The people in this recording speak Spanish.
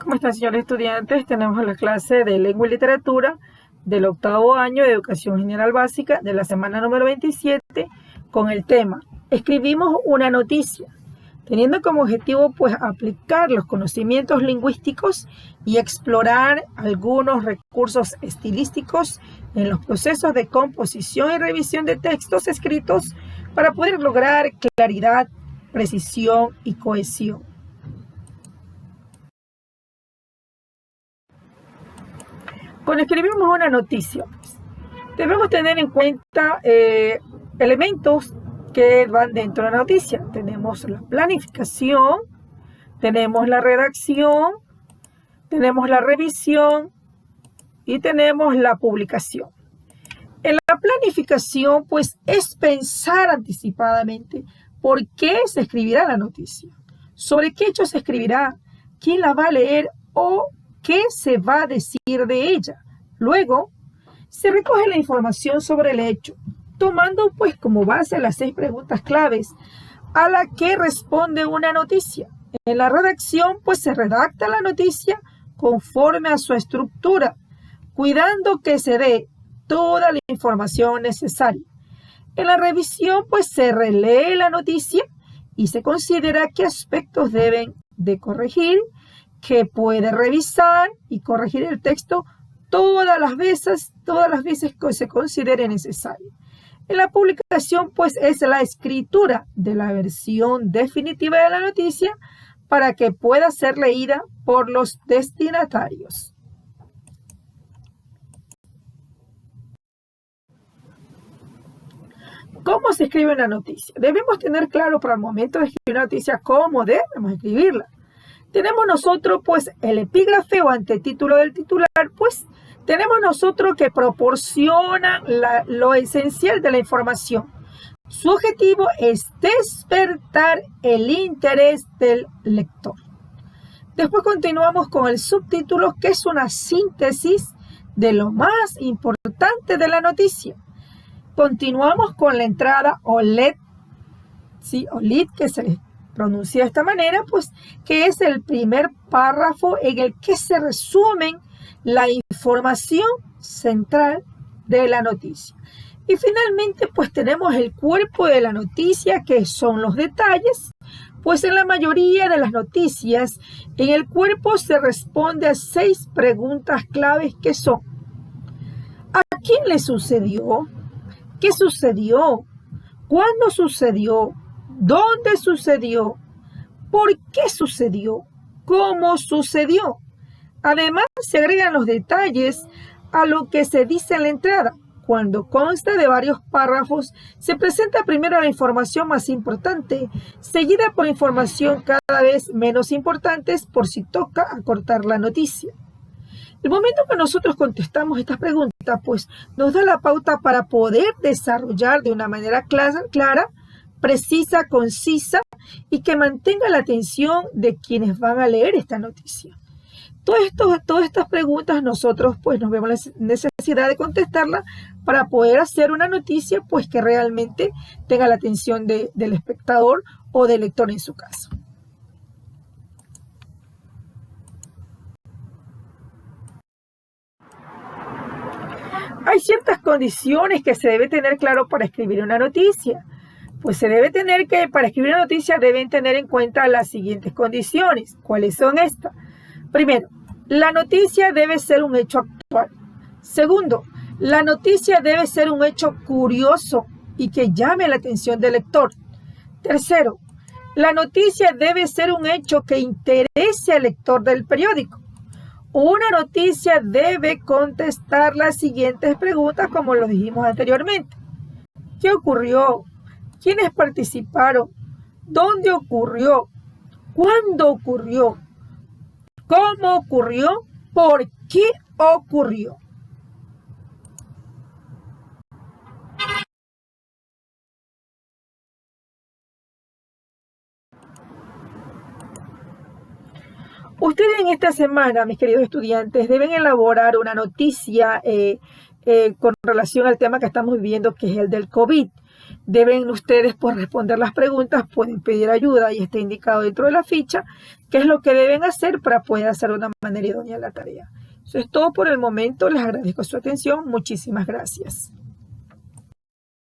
¿Cómo están, señores estudiantes? Tenemos la clase de Lengua y Literatura del octavo año de Educación General Básica de la semana número 27 con el tema Escribimos una noticia, teniendo como objetivo pues aplicar los conocimientos lingüísticos y explorar algunos recursos estilísticos en los procesos de composición y revisión de textos escritos para poder lograr claridad, precisión y cohesión. Cuando escribimos una noticia, debemos tener en cuenta elementos que van dentro de la noticia. Tenemos la planificación, tenemos la redacción, tenemos la revisión y tenemos la publicación. En la planificación, pues, es pensar anticipadamente por qué se escribirá la noticia, sobre qué hecho se escribirá, quién la va a leer o qué se va a decir de ella. Luego, se recoge la información sobre el hecho, tomando pues como base las 6 preguntas claves a las que responde una noticia. En la redacción, pues se redacta la noticia conforme a su estructura, cuidando que se dé toda la información necesaria. En la revisión, pues se relee la noticia y se considera qué aspectos deben de corregir, que puede revisar y corregir el texto todas las veces que se considere necesario. En la publicación, pues, es la escritura de la versión definitiva de la noticia para que pueda ser leída por los destinatarios. ¿Cómo se escribe una noticia? Debemos tener claro para el momento de escribir una noticia cómo debemos escribirla. Tenemos nosotros, pues, el epígrafe o antetítulo del titular, pues, tenemos nosotros que proporciona lo esencial de la información. Su objetivo es despertar el interés del lector. Después continuamos con el subtítulo, que es una síntesis de lo más importante de la noticia. Continuamos con la entrada o lead, ¿sí? O lead, que se les pronuncia de esta manera, pues, que es el primer párrafo en el que se resumen la información central de la noticia. Y finalmente, pues, tenemos el cuerpo de la noticia, que son los detalles, pues en la mayoría de las noticias, en el cuerpo se responde a 6 preguntas claves que son: ¿a quién le sucedió? ¿Qué sucedió? ¿Cuándo sucedió? ¿Dónde sucedió? ¿Por qué sucedió? ¿Cómo sucedió? Además, se agregan los detalles a lo que se dice en la entrada. Cuando consta de varios párrafos, se presenta primero la información más importante, seguida por información cada vez menos importante por si toca acortar la noticia. El momento que nosotros contestamos estas preguntas, pues, nos da la pauta para poder desarrollar de una manera clara, precisa, concisa y que mantenga la atención de quienes van a leer esta noticia. Todas estas preguntas nosotros pues nos vemos la necesidad de contestarlas para poder hacer una noticia pues que realmente tenga la atención del espectador o del lector en su caso. Hay ciertas condiciones que se debe tener claro para escribir una noticia. Pues se debe tener que, para escribir una noticia, deben tener en cuenta las siguientes condiciones. ¿Cuáles son estas? Primero, la noticia debe ser un hecho actual. Segundo, la noticia debe ser un hecho curioso y que llame la atención del lector. Tercero, la noticia debe ser un hecho que interese al lector del periódico. Una noticia debe contestar las siguientes preguntas como lo dijimos anteriormente. ¿Qué ocurrió? ¿Quiénes participaron? ¿Dónde ocurrió? ¿Cuándo ocurrió? ¿Cómo ocurrió? ¿Por qué ocurrió? Ustedes en esta semana, mis queridos estudiantes, deben elaborar una noticia con relación al tema que estamos viviendo, que es el del COVID. Deben ustedes pues responder las preguntas, pueden pedir ayuda y está indicado dentro de la ficha qué es lo que deben hacer para poder hacer de una manera idónea la tarea. Eso es todo por el momento, les agradezco su atención, muchísimas gracias.